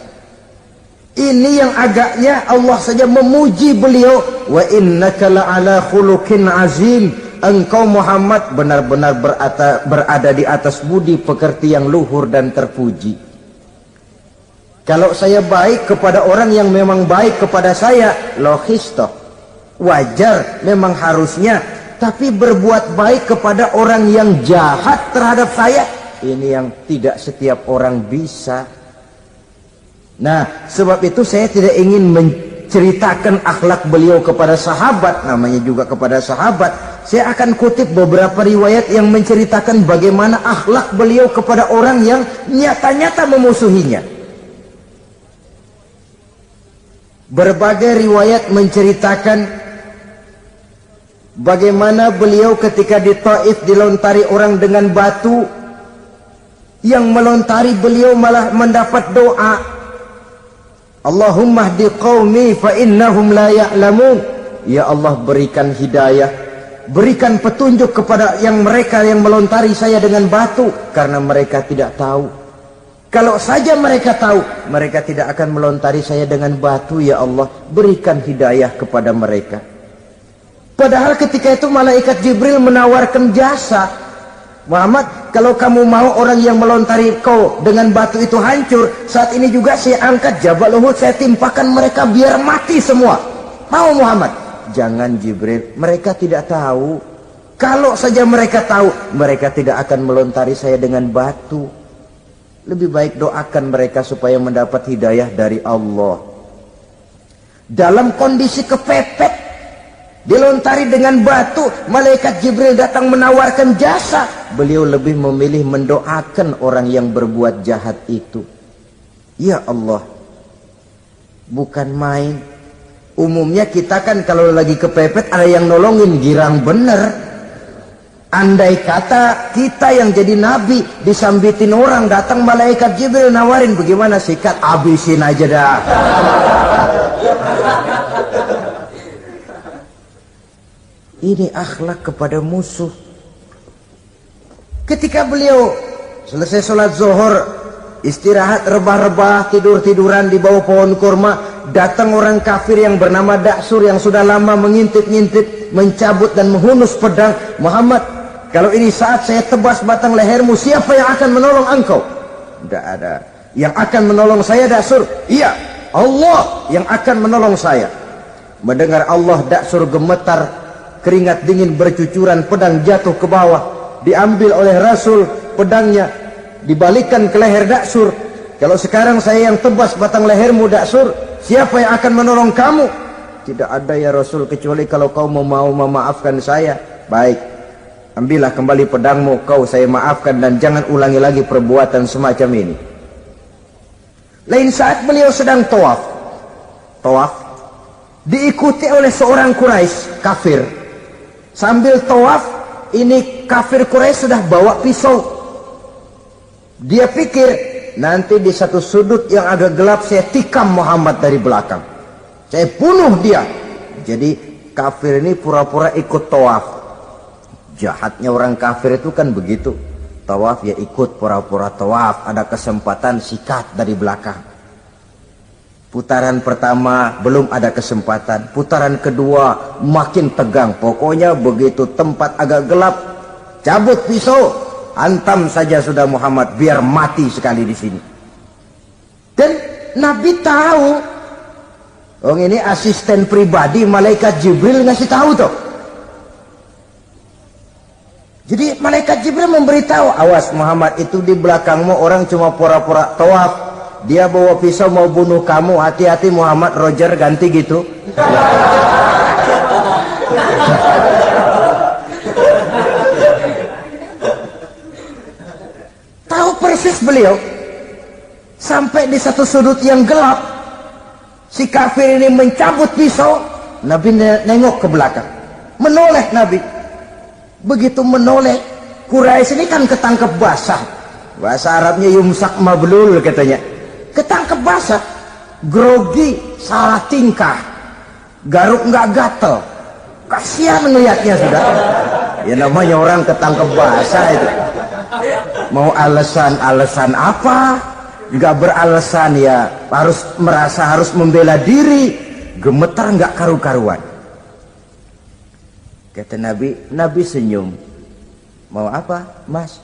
Ini yang agaknya Allah saja memuji beliau. Wa innaka la'ala khuluqin azim. Engkau Muhammad benar-benar berada di atas budi pekerti yang luhur dan terpuji. Kalau saya baik kepada orang yang memang baik kepada saya, logis toh, wajar, memang harusnya. Tapi berbuat baik kepada orang yang jahat terhadap saya, ini yang tidak setiap orang bisa. Nah, sebab itu saya tidak ingin menceritakan akhlak beliau kepada sahabat, namanya juga kepada sahabat. Saya akan kutip beberapa riwayat yang menceritakan bagaimana akhlak beliau kepada orang yang nyata-nyata memusuhinya. Berbagai riwayat menceritakan bagaimana beliau ketika di Taif dilontari orang dengan batu, yang melontari beliau malah mendapat doa, Allahumma hdi qaumi fa innahum la ya'lamun. Ya Allah, berikan hidayah, berikan petunjuk kepada mereka yang melontari saya dengan batu, karena mereka tidak tahu. Kalau saja mereka tahu, mereka tidak akan melontari saya dengan batu. Ya Allah, berikan hidayah kepada mereka. Padahal ketika itu malaikat Jibril menawarkan jasa. Muhammad, kalau kamu mau orang yang melontari kau dengan batu itu hancur, saat ini juga saya angkat Jabal Uhud, saya timpakan mereka biar mati semua. Mau Muhammad? Jangan Jibril, mereka tidak tahu. Kalau saja mereka tahu, mereka tidak akan melontari saya dengan batu. Lebih baik doakan mereka supaya mendapat hidayah dari Allah. dalam kondisi kepepet, dilontari dengan batu, malaikat Jibril datang menawarkan jasa. Beliau lebih memilih mendoakan orang yang berbuat jahat itu. Ya Allah, bukan main. Umumnya kita kan kalau lagi kepepet ada yang nolongin, girang bener. Andai kata kita yang jadi nabi, disambitin orang, datang malaikat Jibril nawarin, bagaimana sikat? Abisin aja dah. Ini akhlak kepada musuh. Ketika beliau selesai sholat zuhur, istirahat, rebah-rebah, tidur-tiduran di bawah pohon kurma, datang orang kafir yang bernama Daksur yang sudah lama mengintip-ngintip, mencabut dan menghunus pedang. Muhammad, kalau ini saat saya tebas batang lehermu, siapa yang akan menolong engkau? Tidak ada. Yang akan menolong saya Daksur? Iya, Allah yang akan menolong saya. Mendengar Allah, Daksur gemetar, keringat dingin bercucuran, pedang jatuh ke bawah, diambil oleh Rasul pedangnya, dibalikkan ke leher Daksur. Kalau sekarang saya yang tebas batang lehermu Daksur, siapa yang akan menolong kamu? Tidak ada ya Rasul, kecuali kalau kau mau memaafkan saya. Baik, ambillah kembali pedangmu, kau saya maafkan, dan jangan ulangi lagi perbuatan semacam ini. Lain saat beliau sedang tawaf, diikuti oleh seorang Quraisy kafir. Sambil tawaf, ini kafir Quraisy sudah bawa pisau. Dia pikir nanti di satu sudut yang agak gelap saya tikam Muhammad dari belakang, saya bunuh dia. Jadi kafir ini pura-pura ikut tawaf. Jahatnya orang kafir itu kan begitu, tawaf ya ikut pura-pura tawaf, ada kesempatan sikat dari belakang. Putaran pertama belum ada kesempatan, putaran kedua makin tegang. Pokoknya begitu tempat agak gelap, cabut pisau, hantam saja sudah Muhammad, biar mati sekali di sini. Dan Nabi tahu, oh ini asisten pribadi malaikat Jibril ngasih tahu tuh. Jadi malaikat Jibril memberitahu, awas Muhammad, itu di belakangmu orang cuma pura-pura tawaf, dia bawa pisau mau bunuh kamu, hati-hati Muhammad. Roger ganti gitu. Tahu persis beliau. Sampai di satu sudut yang gelap, si kafir ini mencabut pisau. Nabi nengok ke belakang, menoleh Nabi. Begitu menoleh, Quraisy ini kan ketangkep basah, bahasa Arabnya yumsak mablul katanya, ketangkep basah, grogi, salah tingkah, garuk nggak gatel, kasihan ngelihatnya sudah. Ya namanya orang ketangkep basah itu, mau alasan apa? Nggak beralasan ya, harus merasa harus membela diri, gemetar nggak karu-karuan. Kata Nabi senyum. Mau apa, Mas?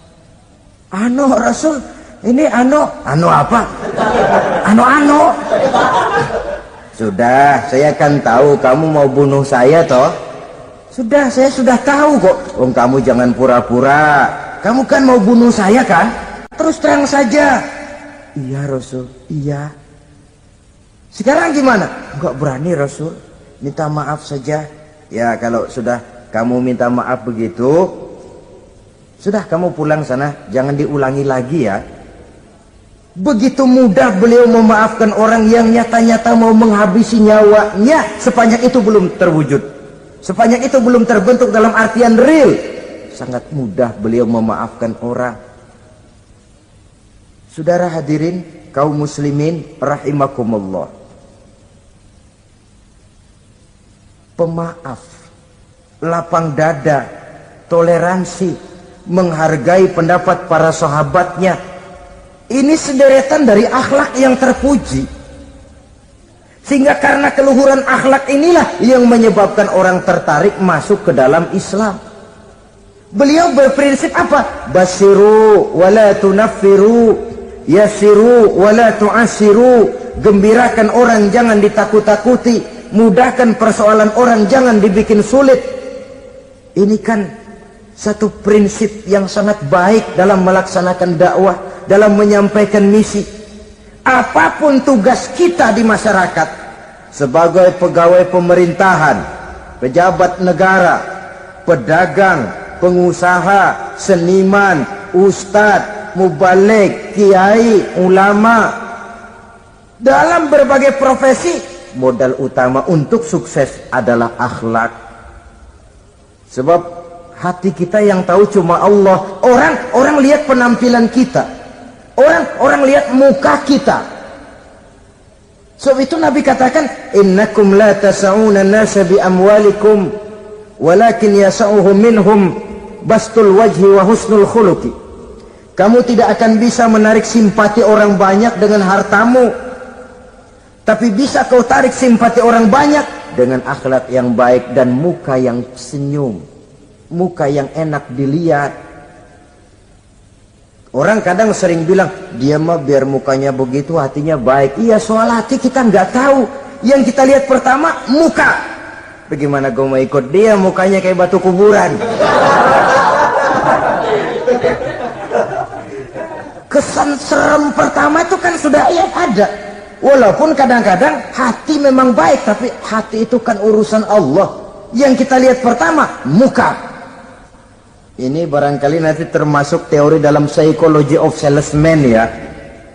Ano Rasul, ini ano apa? Ano. Sudah, saya kan tahu kamu mau bunuh saya toh. Sudah, saya sudah tahu kok. Kamu jangan pura-pura. Kamu kan mau bunuh saya kan? Terus terang saja. Iya Rasul, iya. Sekarang gimana? Enggak berani Rasul. Minta maaf saja. Ya kalau sudah kamu minta maaf begitu, sudah kamu pulang sana, jangan diulangi lagi ya. Begitu mudah beliau memaafkan orang yang nyata-nyata mau menghabisi nyawanya. Sepanjang itu belum terwujud, sepanjang itu belum terbentuk dalam artian real, sangat mudah beliau memaafkan orang. Saudara hadirin kaum muslimin rahimakumullah, pemaaf, lapang dada, toleransi, menghargai pendapat para sahabatnya, ini sederetan dari akhlak yang terpuji. Sehingga karena keluhuran akhlak inilah yang menyebabkan orang tertarik masuk ke dalam Islam. Beliau berprinsip apa? Basiru wala tunaffiru, yasiru wala tu'asiru. Gembirakan orang, jangan ditakut-takuti. Mudahkan persoalan orang, jangan dibikin sulit. Ini kan satu prinsip yang sangat baik dalam melaksanakan dakwah, dalam menyampaikan misi. Apapun tugas kita di masyarakat, sebagai pegawai pemerintahan, pejabat negara, pedagang, pengusaha, seniman, ustadz, mubalik, kiai, ulama. Dalam berbagai profesi, modal utama untuk sukses adalah akhlak. Sebab hati kita yang tahu cuma Allah. Orang lihat penampilan kita, orang lihat muka kita. Sebab itu Nabi katakan, innakum la tas'una an-nasa bi amwalikum walakin yas'uhum minhum bastul wajhi wa husnul khuluqi. Kamu tidak akan bisa menarik simpati orang banyak dengan hartamu, tapi bisa kau tarik simpati orang banyak dengan akhlak yang baik dan muka yang senyum, muka yang enak dilihat. Orang kadang sering bilang, dia mah biar mukanya begitu hatinya baik. Iya, soal hati kita nggak tahu. Yang kita lihat pertama muka. Bagaimana gue mau ikut dia mukanya kayak batu kuburan? Kesan serem pertama itu kan sudah ada. Walaupun kadang-kadang hati memang baik, tapi hati itu kan urusan Allah. Yang kita lihat pertama muka. Ini barangkali nanti termasuk teori dalam psychology of salesman ya,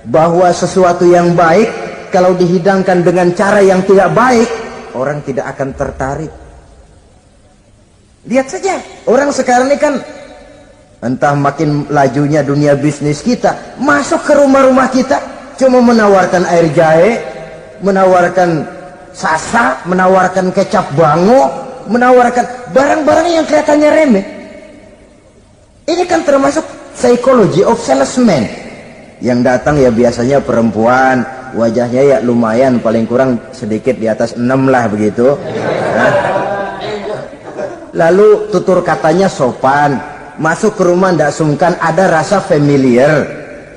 bahwa sesuatu yang baik kalau dihidangkan dengan cara yang tidak baik, orang tidak akan tertarik. Lihat saja, orang sekarang ini kan entah makin lajunya dunia bisnis kita, masuk ke rumah-rumah kita cuma menawarkan air jahe, menawarkan sasa, menawarkan kecap bango, menawarkan barang-barang yang kelihatannya remeh. Ini kan termasuk psychology of salesman. Yang datang ya biasanya perempuan, wajahnya ya lumayan, paling kurang sedikit di atas 6 lah begitu. Nah. Lalu tutur katanya sopan, masuk ke rumah tidak sungkan, ada rasa familiar,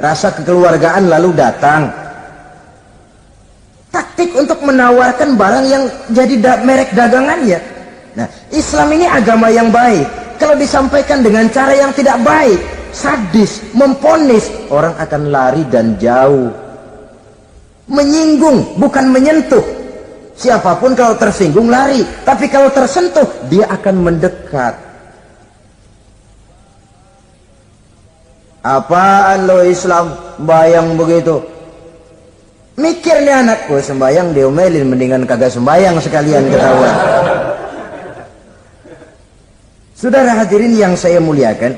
rasa kekeluargaan, lalu datang. Taktik untuk menawarkan barang yang jadi merek dagangannya. Nah, Islam ini agama yang baik. Kalau disampaikan dengan cara yang tidak baik, sadis, memponis, orang akan lari dan jauh. Menyinggung, bukan menyentuh. Siapapun kalau tersinggung lari, tapi kalau tersentuh, dia akan mendekat. Apaan lo Islam, sembayang begitu? Mikir nih anakku, sembayang diomelin, mendingan kagak sembayang sekalian ketahuan. Saudara hadirin yang saya muliakan,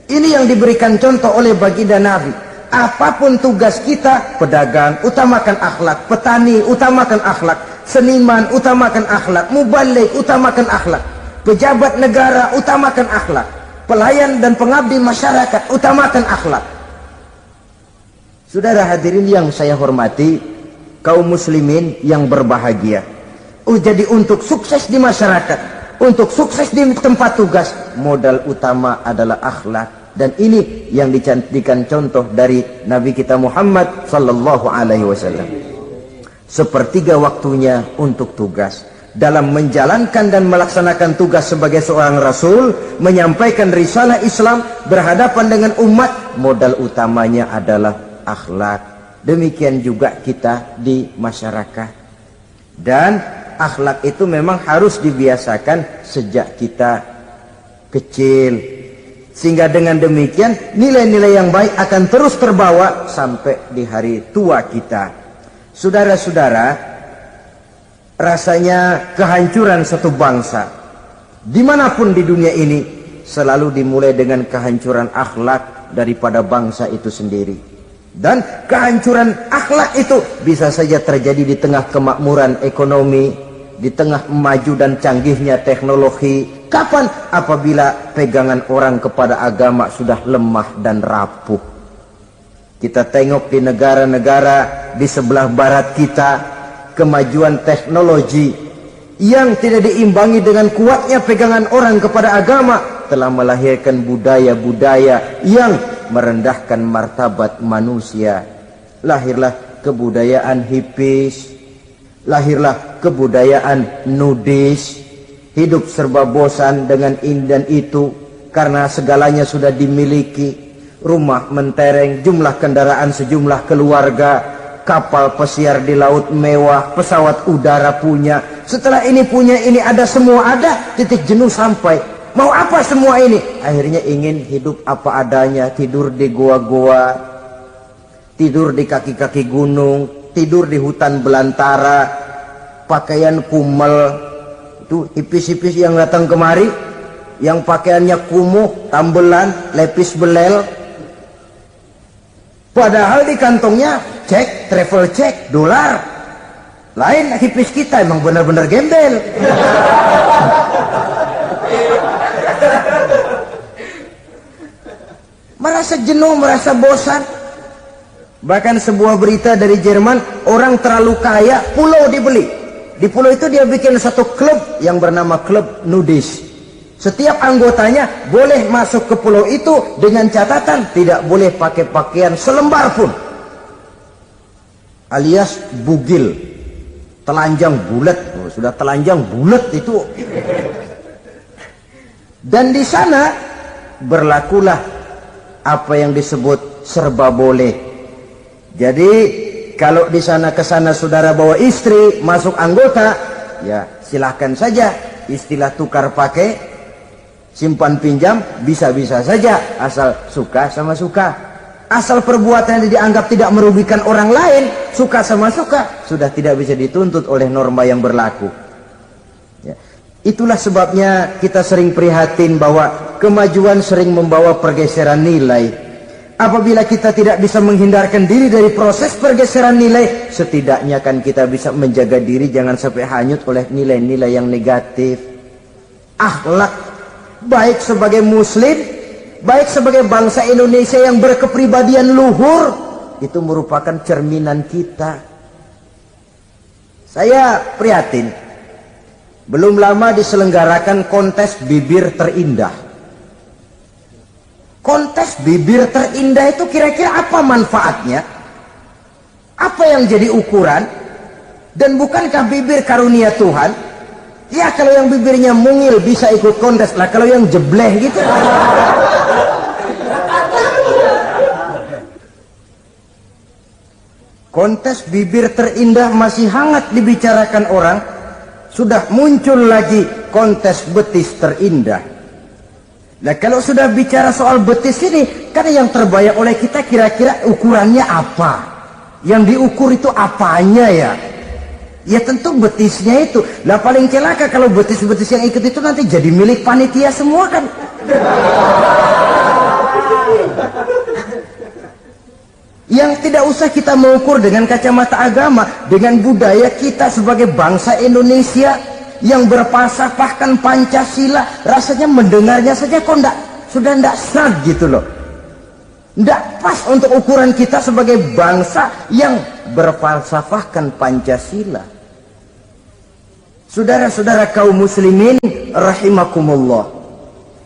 ini yang diberikan contoh oleh baginda Nabi. Apapun tugas kita, pedagang, utamakan akhlak, petani, utamakan akhlak, seniman, utamakan akhlak, mubalik, utamakan akhlak, pejabat negara, utamakan akhlak, pelayan dan pengabdi masyarakat, utamakan akhlak. Saudara hadirin yang saya hormati, kaum muslimin yang berbahagia. Jadi untuk sukses di masyarakat, untuk sukses di tempat tugas, modal utama adalah akhlak. Dan ini yang dicantikan contoh dari Nabi kita Muhammad sallallahu alaihi wasallam. Sepertiga waktunya untuk tugas. Dalam menjalankan dan melaksanakan tugas sebagai seorang rasul, menyampaikan risalah Islam, berhadapan dengan umat, modal utamanya adalah akhlak. Demikian juga kita di masyarakat. Dan akhlak itu memang harus dibiasakan sejak kita kecil, sehingga dengan demikian nilai-nilai yang baik akan terus terbawa sampai di hari tua kita. Saudara-saudara, rasanya kehancuran satu bangsa dimanapun di dunia ini selalu dimulai dengan kehancuran akhlak daripada bangsa itu sendiri. Dan kehancuran akhlak itu bisa saja terjadi di tengah kemakmuran ekonomi, di tengah maju dan canggihnya teknologi. Kapan? Apabila pegangan orang kepada agama sudah lemah dan rapuh. Kita tengok di negara-negara di sebelah barat kita, kemajuan teknologi yang tidak diimbangi dengan kuatnya pegangan orang kepada agama telah melahirkan budaya-budaya yang merendahkan martabat manusia. Lahirlah kebudayaan hippies, lahirlah kebudayaan nudis, hidup serba bosan dengan ini dan itu karena segalanya sudah dimiliki. Rumah mentereng, jumlah kendaraan sejumlah keluarga, kapal pesiar di laut mewah, pesawat udara punya, setelah ini punya, ini ada, semua ada, titik jenuh sampai. Mau apa semua ini? Akhirnya ingin hidup apa adanya, tidur di goa-goa, tidur di kaki-kaki gunung, tidur di hutan belantara, pakaian kumel. Itu hipis-hipis yang datang kemari, yang pakaiannya kumuh, tambelan, lepis belel. Padahal di kantongnya cek, travel cek, dolar. Lain hipis kita, emang benar-benar gembel. Merasa jenuh, merasa bosan. Bahkan sebuah berita dari Jerman, orang terlalu kaya, pulau dibeli. Di pulau itu dia bikin satu klub yang bernama klub nudis. Setiap anggotanya boleh masuk ke pulau itu dengan catatan tidak boleh pakai pakaian selembar pun, alias bugil, telanjang bulat. Oh, sudah telanjang bulat itu. Dan di sana berlakulah apa yang disebut serba boleh. Jadi kalau di sana ke sana saudara bawa istri, masuk anggota, ya silahkan saja. Istilah tukar pakai, simpan pinjam, bisa-bisa saja, asal suka sama suka. Asal perbuatannya dianggap tidak merugikan orang lain, suka sama suka, sudah tidak bisa dituntut oleh norma yang berlaku. Ya. Itulah sebabnya kita sering prihatin bahwa kemajuan sering membawa pergeseran nilai. Apabila kita tidak bisa menghindarkan diri dari proses pergeseran nilai, setidaknya kan kita bisa menjaga diri jangan sampai hanyut oleh nilai-nilai yang negatif. Akhlak, baik sebagai muslim, baik sebagai bangsa Indonesia yang berkepribadian luhur, itu merupakan cerminan kita. Saya prihatin, belum lama diselenggarakan kontes bibir terindah. Kontes bibir terindah itu kira-kira apa manfaatnya? Apa yang jadi ukuran? Dan bukankah bibir karunia Tuhan? Ya kalau yang bibirnya mungil bisa ikut kontes lah, kalau yang jebleh gitu. Kontes bibir terindah masih hangat dibicarakan orang. Sudah muncul lagi kontes betis terindah. Nah kalau sudah bicara soal betis ini, kan yang terbayang oleh kita kira-kira ukurannya apa? Yang diukur itu apanya ya? Ya tentu betisnya itu. Nah paling celaka kalau betis-betis yang ikut itu nanti jadi milik panitia semua kan. Yang tidak usah kita mengukur dengan kacamata agama, dengan budaya kita sebagai bangsa Indonesia yang berfalsafahkan Pancasila, rasanya mendengarnya saja kok sudah tidak sad gitu loh. Tidak pas untuk ukuran kita sebagai bangsa yang berfalsafahkan Pancasila. Saudara-saudara kaum muslimin rahimakumullah,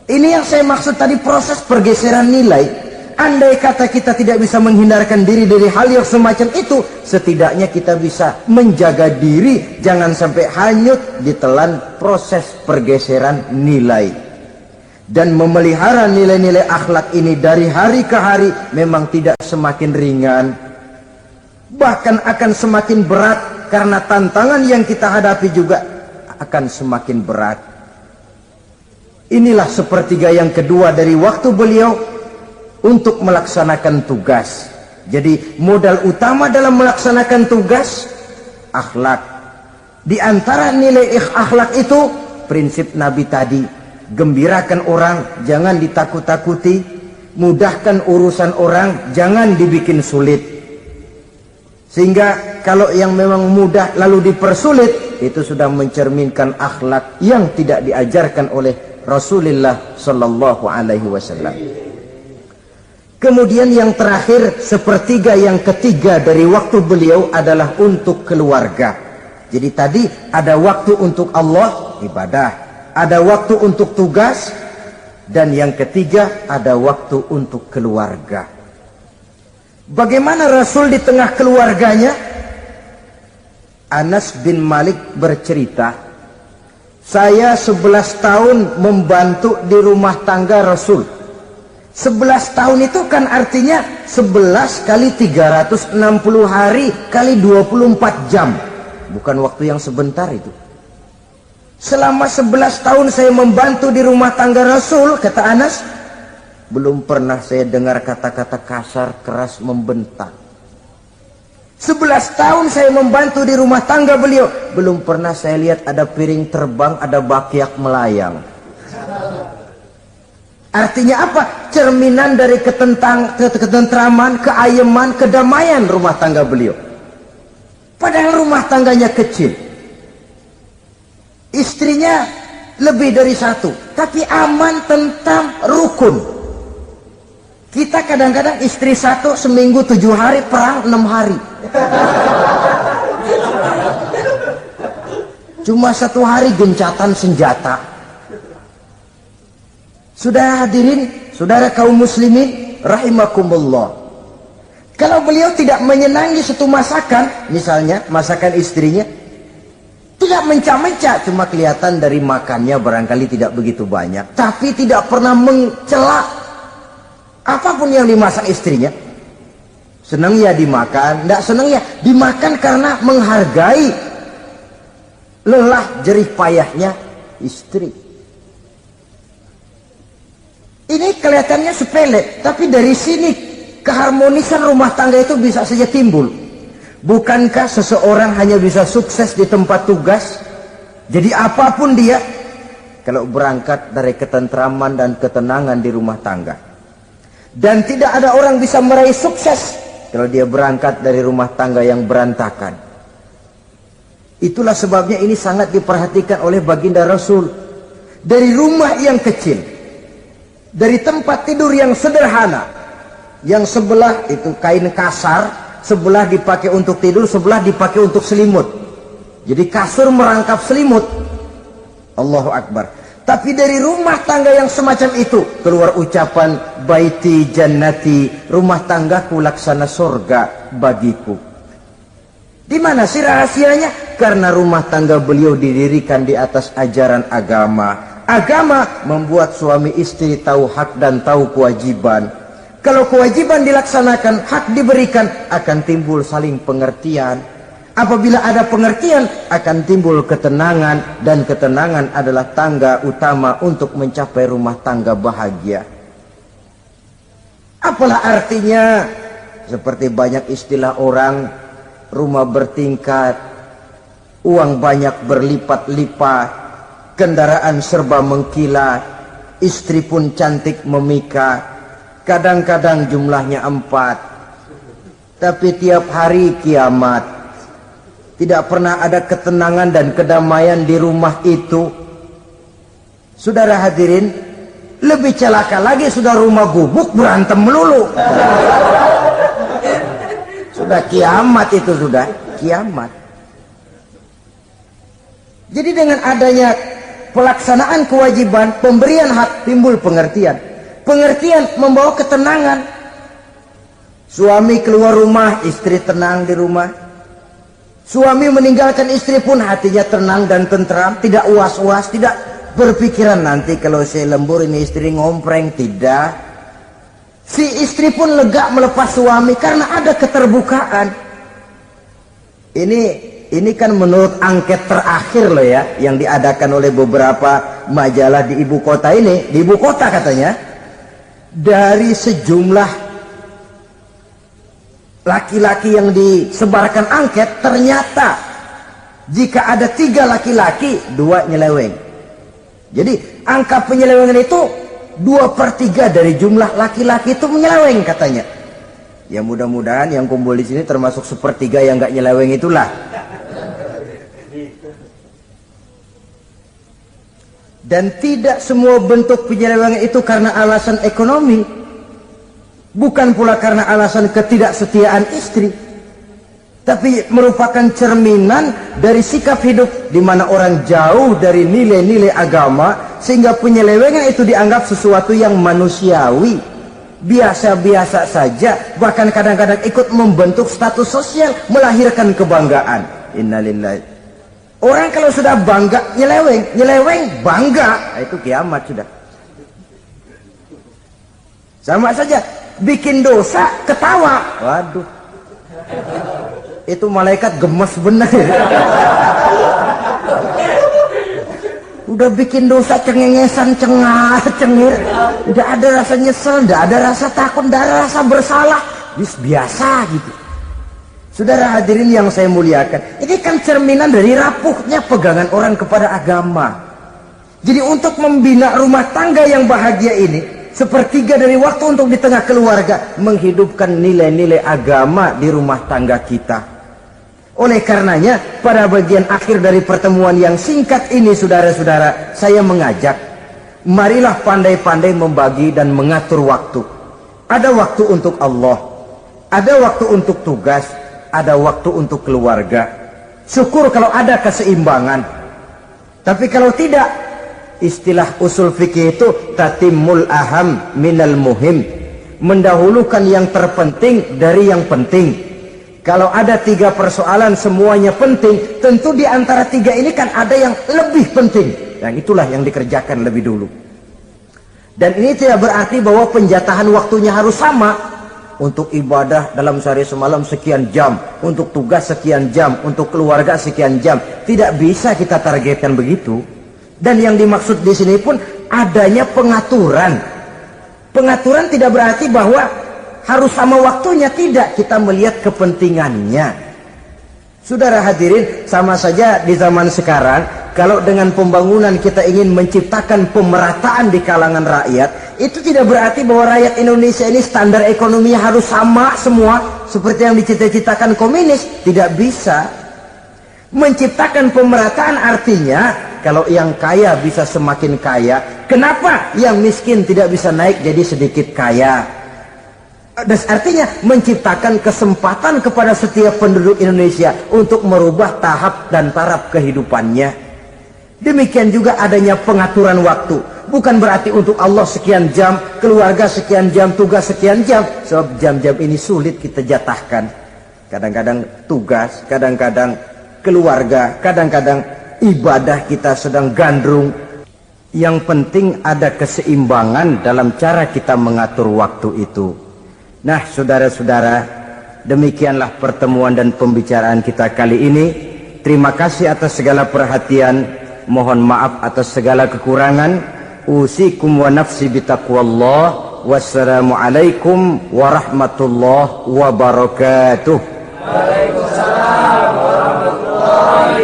ini yang saya maksud tadi, proses pergeseran nilai. Andai kata kita tidak bisa menghindarkan diri dari hal yang semacam itu, setidaknya kita bisa menjaga diri jangan sampai hanyut ditelan proses pergeseran nilai. Dan memelihara nilai-nilai akhlak ini dari hari ke hari memang tidak semakin ringan, bahkan akan semakin berat, karena tantangan yang kita hadapi juga akan semakin berat. Inilah sepertiga yang kedua dari waktu beliau untuk melaksanakan tugas. Jadi modal utama dalam melaksanakan tugas akhlak. Di antara nilai akhlak itu prinsip Nabi tadi, gembirakan orang, jangan ditakut-takuti, mudahkan urusan orang, jangan dibikin sulit. Sehingga kalau yang memang mudah lalu dipersulit, itu sudah mencerminkan akhlak yang tidak diajarkan oleh Rasulullah sallallahu alaihi wasallam. Kemudian yang terakhir, sepertiga yang ketiga dari waktu beliau adalah untuk keluarga. Jadi tadi ada waktu untuk Allah, ibadah, ada waktu untuk tugas, dan yang ketiga ada waktu untuk keluarga. Bagaimana Rasul di tengah keluarganya? Anas bin Malik bercerita, saya 11 tahun membantu di rumah tangga Rasul. 11 tahun itu kan artinya 11 kali 360 hari kali 24 jam. Bukan waktu yang sebentar itu. Selama 11 tahun saya membantu di rumah tangga Rasul, kata Anas, belum pernah saya dengar kata-kata kasar, keras, membentak. 11 tahun saya membantu di rumah tangga beliau, belum pernah saya lihat ada piring terbang, ada bakyak melayang. Artinya apa? Cerminan dari ketentraman, keayeman, kedamaian rumah tangga beliau. Padahal rumah tangganya kecil. Istrinya lebih dari satu. Tapi aman, tentram, rukun. Kita kadang-kadang istri satu seminggu 7 hari, perang 6 hari. Cuma 1 hari gencatan senjata. Saudara hadirin, saudara kaum muslimin rahimakumullah. Kalau beliau tidak menyenangi satu masakan, misalnya masakan istrinya, tidak mencah-mencah, cuma kelihatan dari makannya barangkali tidak begitu banyak, tapi tidak pernah mencela apapun yang dimasak istrinya. Senang ya dimakan, tidak senang ya dimakan karena menghargai lelah jerih payahnya istri. Ini kelihatannya sepele, tapi dari sini keharmonisan rumah tangga itu bisa saja timbul. Bukankah seseorang hanya bisa sukses di tempat tugas? Jadi apapun dia, kalau berangkat dari ketentraman dan ketenangan di rumah tangga. Dan tidak ada orang bisa meraih sukses kalau dia berangkat dari rumah tangga yang berantakan. Itulah sebabnya ini sangat diperhatikan oleh baginda Rasul. Dari rumah yang kecil, dari tempat tidur yang sederhana, yang sebelah itu kain kasar, sebelah dipakai untuk tidur, sebelah dipakai untuk selimut. Jadi kasur merangkap selimut. Allahu Akbar. Tapi dari rumah tangga yang semacam itu keluar ucapan baiti jannati, rumah tanggaku laksana surga bagiku. Di mana sih rahasianya? Karena rumah tangga beliau didirikan di atas ajaran agama. Agama membuat suami istri tahu hak dan tahu kewajiban. Kalau kewajiban dilaksanakan, hak diberikan, akan timbul saling pengertian. Apabila ada pengertian, akan timbul ketenangan, dan ketenangan adalah tangga utama untuk mencapai rumah tangga bahagia. Apalah artinya? Seperti banyak istilah orang, rumah bertingkat, uang banyak berlipat-lipat, kendaraan serba mengkilat, istri pun cantik memikat, kadang-kadang jumlahnya 4, tapi tiap hari kiamat. Tidak pernah ada ketenangan dan kedamaian di rumah itu. Saudara hadirin, lebih celaka lagi sudah rumah gubuk berantem melulu. Sudah kiamat itu, sudah kiamat. Jadi dengan adanya pelaksanaan kewajiban, pemberian hak, timbul pengertian. Pengertian membawa ketenangan. Suami keluar rumah, istri tenang di rumah. Suami meninggalkan istri pun hatinya tenang dan tentram, tidak was-was, tidak berpikiran nanti kalau saya lembur ini istri ngompreng, tidak. Si istri pun lega melepas suami karena ada keterbukaan. Ini kan menurut angket terakhir loh ya, yang diadakan oleh beberapa majalah di ibu kota ini. Di ibu kota katanya, dari sejumlah laki-laki yang disebarkan angket, ternyata jika ada 3 laki-laki, 2 nyeleweng. Jadi angka penyelewengan itu 2/3 dari jumlah laki-laki itu menyeleweng katanya. Ya mudah-mudahan yang kumpul di sini termasuk 1/3 yang nggak nyeleweng itulah. Dan tidak semua bentuk penyelewengan itu karena alasan ekonomi. Bukan pula karena alasan ketidaksetiaan istri. Tapi merupakan cerminan dari sikap hidup di mana orang jauh dari nilai-nilai agama, sehingga penyelewengan itu dianggap sesuatu yang manusiawi, biasa-biasa saja, bahkan kadang-kadang ikut membentuk status sosial, melahirkan kebanggaan. Innalillahi. Orang kalau sudah bangga nyeleweng bangga, itu kiamat sudah. Sama saja, bikin dosa ketawa. Waduh, itu malaikat gemes benar. Udah bikin dosa cengengesan, cengir, tidak ada rasa nyesel, tidak ada rasa takut, tidak ada rasa bersalah, biasa gitu. Saudara hadirin yang saya muliakan, ini kan cerminan dari rapuhnya pegangan orang kepada agama. Jadi untuk membina rumah tangga yang bahagia ini, sepertiga dari waktu untuk di tengah keluarga menghidupkan nilai-nilai agama di rumah tangga kita. Oleh karenanya, pada bagian akhir dari pertemuan yang singkat ini, saudara-saudara, saya mengajak, marilah pandai-pandai membagi dan mengatur waktu. Ada waktu untuk Allah, ada waktu untuk tugas, ada waktu untuk keluarga. Syukur kalau ada keseimbangan. Tapi kalau tidak, istilah usul fikih itu tatimul aham minal muhim, mendahulukan yang terpenting dari yang penting. Kalau ada 3 persoalan semuanya penting, tentu di antara 3 ini kan ada yang lebih penting, dan itulah yang dikerjakan lebih dulu. Dan ini tidak berarti bahwa penjatahan waktunya harus sama. Untuk ibadah dalam sehari semalam sekian jam, untuk tugas sekian jam, untuk keluarga sekian jam. Tidak bisa kita targetkan begitu. Dan yang dimaksud di sini pun adanya pengaturan. Pengaturan tidak berarti bahwa harus sama waktunya, tidak. Kita melihat kepentingannya. Saudara hadirin, sama saja di zaman sekarang, kalau dengan pembangunan kita ingin menciptakan pemerataan di kalangan rakyat, itu tidak berarti bahwa rakyat Indonesia ini standar ekonominya harus sama semua seperti yang dicita-citakan komunis. Tidak bisa. Menciptakan pemerataan artinya kalau yang kaya bisa semakin kaya, kenapa yang miskin tidak bisa naik jadi sedikit kaya? Dan artinya menciptakan kesempatan kepada setiap penduduk Indonesia untuk merubah tahap dan taraf kehidupannya. Demikian juga adanya pengaturan waktu. Bukan berarti untuk Allah sekian jam, keluarga sekian jam, tugas sekian jam. Sebab jam-jam ini sulit kita jatahkan. Kadang-kadang tugas, kadang-kadang keluarga, kadang-kadang ibadah kita sedang gandrung. Yang penting ada keseimbangan dalam cara kita mengatur waktu itu. Nah, saudara-saudara, demikianlah pertemuan dan pembicaraan kita kali ini. Terima kasih atas segala perhatian. Mohon maaf atas segala kekurangan. Usikum wa nafsi bitaqwallah. Wassalamualaikum warahmatullahi wabarakatuh. Waalaikumsalam warahmatullahi